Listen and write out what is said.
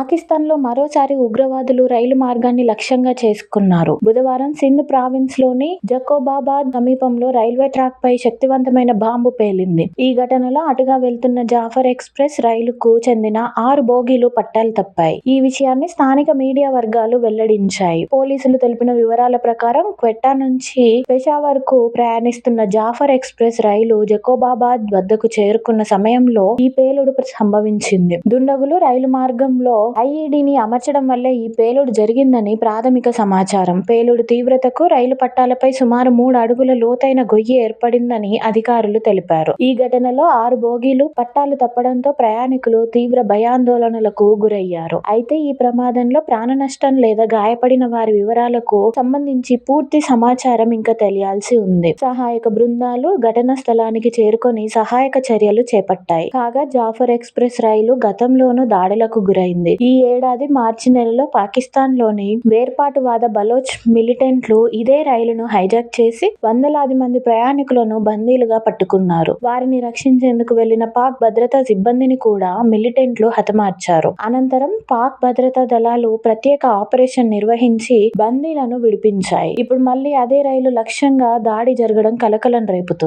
పాకిస్తాన్లో మరోసారి ఉగ్రవాదులు రైలు మార్గాన్ని లక్ష్యంగా చేసుకున్నారు. బుధవారం సింధ్ ప్రావిన్స్లోని జకోబాబాద్ సమీపంలో రైల్వే ట్రాక్పై శక్తివంతమైన బాంబు పేలింది. ఈ ఘటనలో అటుగా వెళ్తున్న జాఫర్ ఎక్స్ప్రెస్ రైలుకు చెందిన 6 బోగీలు పట్టాలు తప్పాయి. ఈ విషయాన్ని స్థానిక మీడియా వర్గాలు వెల్లడించాయి. పోలీసులు తెలిపిన వివరాల ప్రకారం క్వెట్టా నుంచి పెషావర్కు ప్రయాణిస్తున్న జాఫర్ ఎక్స్ప్రెస్ రైలు జకోబాబాద్ వద్దకు చేరుకున్న సమయంలో ఈ పేలుడు సంభవించింది. దుండగులు రైలు మార్గంలో ఐఈడీని అమర్చడం వల్లే ఈ పేలుడు జరిగిందని ప్రాథమిక సమాచారం. పేలుడు తీవ్రతకు రైలు పట్టాలపై సుమారు 3 అడుగుల లోతైన గొయ్యి ఏర్పడిందని అధికారులు తెలిపారు. ఈ ఘటనలో 6 బోగీలు పట్టాలు తప్పడంతో ప్రయాణికులు తీవ్ర భయాందోళనలకు గురయ్యారు. అయితే ఈ ప్రమాదంలో ప్రాణనష్టం లేదా గాయపడిన వారి వివరాలకు సంబంధించి పూర్తి సమాచారం ఇంకా తెలియాల్సి ఉంది. సహాయక బృందాలు ఘటనా స్థలానికి చేరుకొని సహాయక చర్యలు చేపట్టాయి. కాగా జాఫర్ ఎక్స్ప్రెస్ రైలు గతంలోనూ దాడులకు గురైంది. ఈ ఏడాది మార్చి నెలలో పాకిస్తాన్లోని వేర్పాటువాద బలోచ్ మిలిటెంట్లు ఇదే రైలును హైజాక్ చేసి వందలాది మంది ప్రయాణికులను బందీలుగా పట్టుకున్నారు. వారిని రక్షించేందుకు వెళ్లిన పాక్ భద్రతా సిబ్బందిని కూడా మిలిటెంట్లు హతమార్చారు. అనంతరం పాక్ భద్రతా దళాలు ప్రత్యేక ఆపరేషన్ నిర్వహించి బందీలను విడిపించాయి. ఇప్పుడు మళ్లీ అదే రైలు లక్ష్యంగా దాడి జరగడం కలకలం రేపుతుంది.